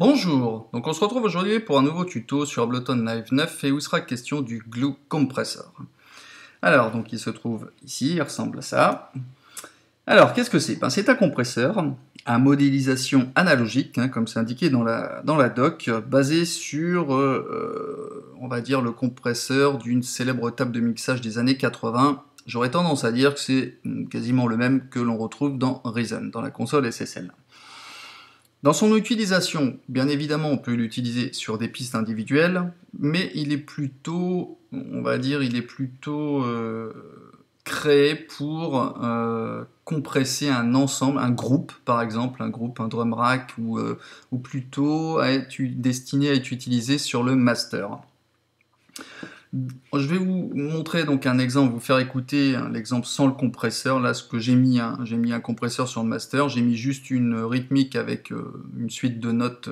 Bonjour, donc on se retrouve aujourd'hui pour un nouveau tuto sur Ableton Live 9 et où il sera question du Glue Compressor. Alors, donc il se trouve ici, il ressemble à ça. Alors, qu'est-ce que c'est? C'est un compresseur à modélisation analogique, comme c'est indiqué dans la doc, basé sur, on va dire, le compresseur d'une célèbre table de mixage des années 80. J'aurais tendance à dire que c'est quasiment le même que l'on retrouve dans Reason, dans la console SSL. Dans son utilisation, bien évidemment, on peut l'utiliser sur des pistes individuelles, mais il est plutôt, on va dire, créé pour compresser un ensemble, un groupe par exemple, un drum rack, ou plutôt à être destiné à être utilisé sur le master. Je vais vous montrer donc un exemple, vous faire écouter l'exemple sans le compresseur. Là, ce que j'ai mis un compresseur sur le master, j'ai mis juste une rythmique avec une suite de notes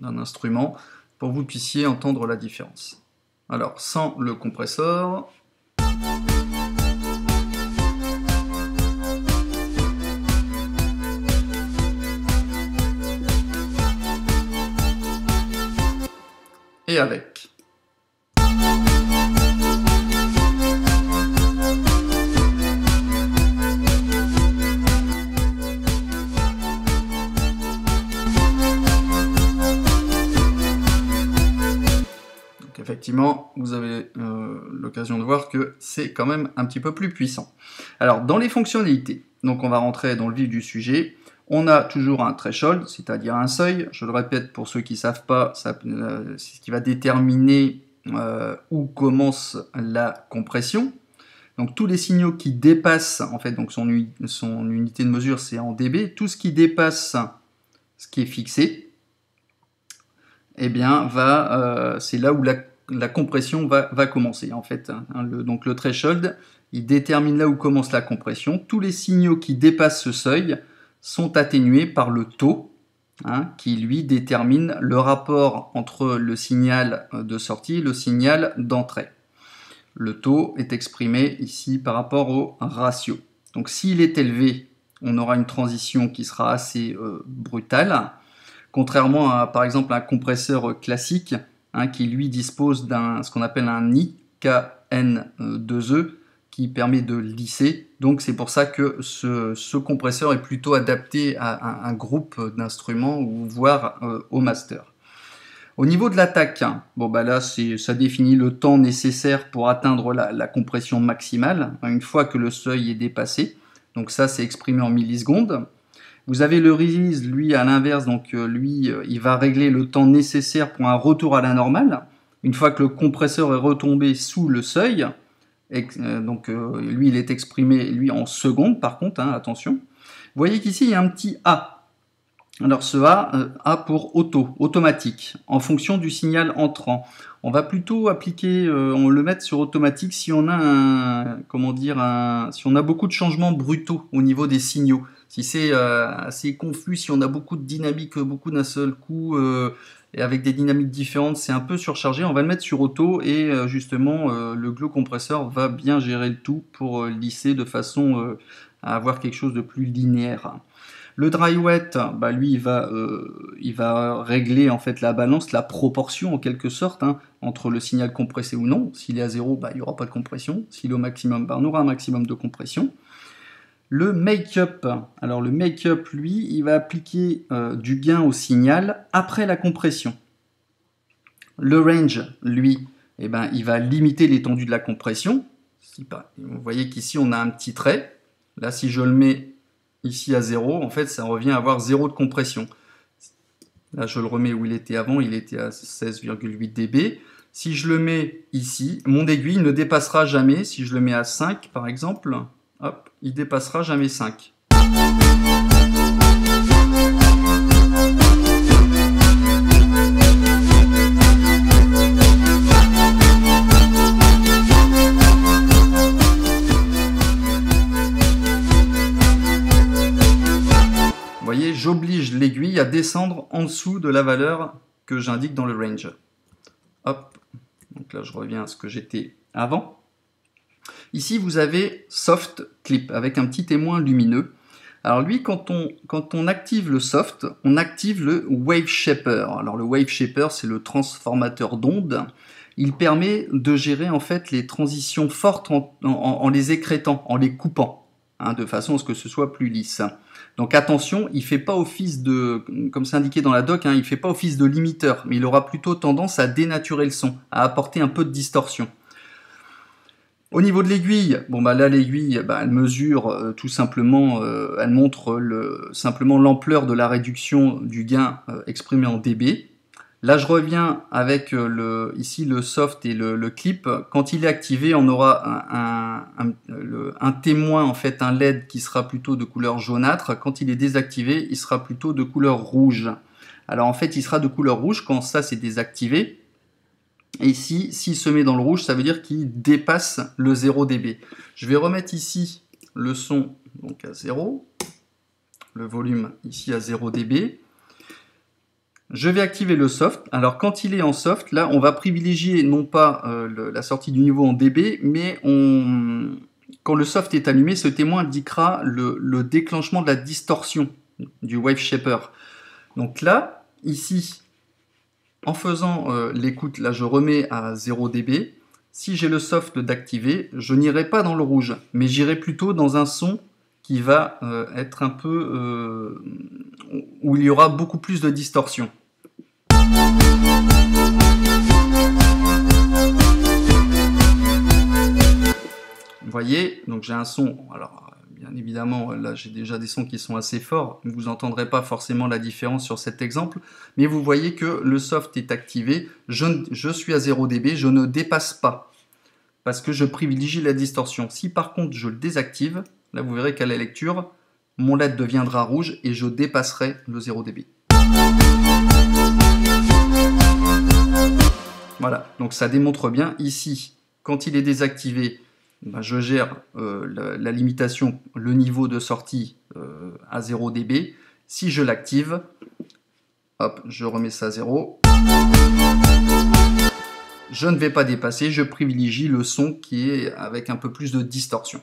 d'un instrument pour que vous puissiez entendre la différence. Alors, sans le compresseur. Et avec. Effectivement, vous avez l'occasion de voir que c'est quand même un petit peu plus puissant. Alors, dans les fonctionnalités, donc on va rentrer dans le vif du sujet. On a toujours un threshold, c'est-à-dire un seuil. Je le répète pour ceux qui ne savent pas, c'est ce qui va déterminer où commence la compression. Donc tous les signaux qui dépassent, en fait, donc son unité de mesure, c'est en dB. Tout ce qui dépasse ce qui est fixé, eh bien, c'est là où la compression va commencer, en fait. Donc le threshold, il détermine là où commence la compression. Tous les signaux qui dépassent ce seuil sont atténués par le taux, qui lui détermine le rapport entre le signal de sortie et le signal d'entrée. Le taux est exprimé ici par rapport au ratio. Donc s'il est élevé, on aura une transition qui sera assez brutale. Contrairement à, par exemple, un compresseur classique qui, lui, dispose d'un ce qu'on appelle un IKN2E qui permet de lisser. Donc, c'est pour ça que ce compresseur est plutôt adapté à un groupe d'instruments ou voire au master. Au niveau de l'attaque, là, ça définit le temps nécessaire pour atteindre la compression maximale, une fois que le seuil est dépassé. Donc ça, c'est exprimé en millisecondes. Vous avez le release, lui, à l'inverse, donc lui, il va régler le temps nécessaire pour un retour à la normale. Une fois que le compresseur est retombé sous le seuil, lui, il est exprimé, lui, en secondes, par contre, attention. Vous voyez qu'ici, il y a un petit A. Alors ce A pour automatique, en fonction du signal entrant. On va plutôt appliquer, le mettre sur automatique si on a si on a beaucoup de changements brutaux au niveau des signaux. Si c'est assez confus, si on a beaucoup de dynamique, beaucoup d'un seul coup, et avec des dynamiques différentes, c'est un peu surchargé, on va le mettre sur auto et justement le Glue compresseur va bien gérer le tout pour lisser de façon à avoir quelque chose de plus linéaire. Le dry wet, lui, il va régler en fait la balance, la proportion en quelque sorte, entre le signal compressé ou non. S'il est à 0, il n'y aura pas de compression. S'il est au maximum, on aura un maximum de compression. Le make-up, alors le make-up, lui, il va appliquer du gain au signal après la compression. Le range, lui, il va limiter l'étendue de la compression. Vous voyez qu'ici, on a un petit trait. Là, si je le mets ici à 0, en fait, ça revient à avoir 0 de compression. Là, je le remets où il était avant, il était à 16,8 dB. Si je le mets ici, mon aiguille ne dépassera jamais, si je le mets à 5 par exemple, hop, il dépassera jamais 5. Vous voyez, j'oblige l'aiguille à descendre en dessous de la valeur que j'indique dans le range. Hop, donc là je reviens à ce que j'étais avant. Ici vous avez Soft Clip avec un petit témoin lumineux. Alors lui, quand on active le soft, on active le Wave Shaper. Alors le Wave Shaper, c'est le transformateur d'ondes. Il permet de gérer en fait les transitions fortes en les écrêtant, en les coupant, hein, de façon à ce que ce soit plus lisse. Donc attention, il ne fait pas office de, comme c'est indiqué dans la doc, hein, il ne fait pas office de limiteur, mais il aura plutôt tendance à dénaturer le son, à apporter un peu de distorsion. Au niveau de l'aiguille, bon bah là l'aiguille, bah, elle mesure tout simplement, elle montre simplement l'ampleur de la réduction du gain exprimé en dB. Là je reviens avec ici le soft et le clip. Quand il est activé, on aura un témoin, en fait un LED qui sera plutôt de couleur jaunâtre. Quand il est désactivé, il sera plutôt de couleur rouge. Alors en fait il sera de couleur rouge quand ça c'est désactivé. Et ici, s'il se met dans le rouge, ça veut dire qu'il dépasse le 0 dB. Je vais remettre ici le son donc à 0, le volume ici à 0 dB. Je vais activer le soft. Alors quand il est en soft, là on va privilégier non pas la sortie du niveau en dB, mais quand le soft est allumé, ce témoin indiquera le déclenchement de la distorsion du Wave Shaper. Donc là, ici, en faisant l'écoute, là je remets à 0 dB. Si j'ai le soft d'activer, je n'irai pas dans le rouge, mais j'irai plutôt dans un son qui va être un peu... où il y aura beaucoup plus de distorsion. Vous voyez, donc j'ai un son... Alors, bien évidemment, là j'ai déjà des sons qui sont assez forts, vous n'entendrez pas forcément la différence sur cet exemple, mais vous voyez que le soft est activé, je suis à 0 dB, je ne dépasse pas, parce que je privilégie la distorsion. Si par contre je le désactive, là vous verrez qu'à la lecture, mon LED deviendra rouge et je dépasserai le 0 dB. Voilà, donc ça démontre bien ici, quand il est désactivé, ben je gère la limitation, le niveau de sortie à 0 dB. Si je l'active, hop, je remets ça à 0. Je ne vais pas dépasser, je privilégie le son qui est avec un peu plus de distorsion.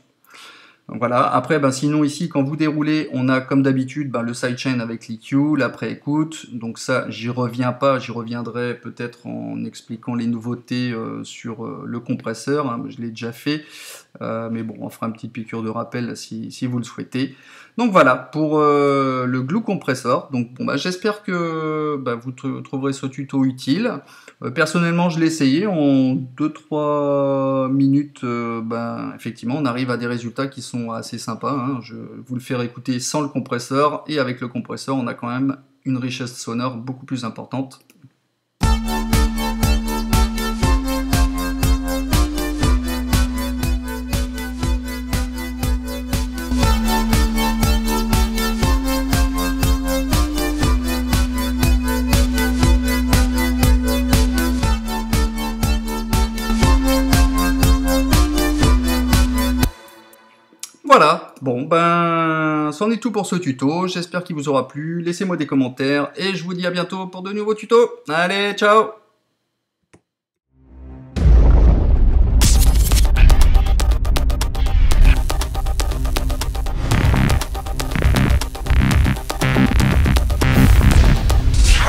Donc voilà, après ben sinon ici quand vous déroulez, on a comme d'habitude ben, le sidechain avec l'EQ, la pré-écoute, donc ça j'y reviens pas, j'y reviendrai peut-être en expliquant les nouveautés sur le compresseur, hein, je l'ai déjà fait, mais bon on fera une petite piqûre de rappel si vous le souhaitez. Donc voilà pour le Glue Compressor. Donc bon, bah, j'espère que vous trouverez ce tuto utile. Personnellement je l'ai essayé en 2-3 minutes, effectivement on arrive à des résultats qui sont assez sympas, hein. Je vous le faire écouter sans le compresseur, et avec le compresseur on a quand même une richesse sonore beaucoup plus importante. Voilà, bon ben c'en est tout pour ce tuto, j'espère qu'il vous aura plu, laissez-moi des commentaires et je vous dis à bientôt pour de nouveaux tutos. Allez, ciao!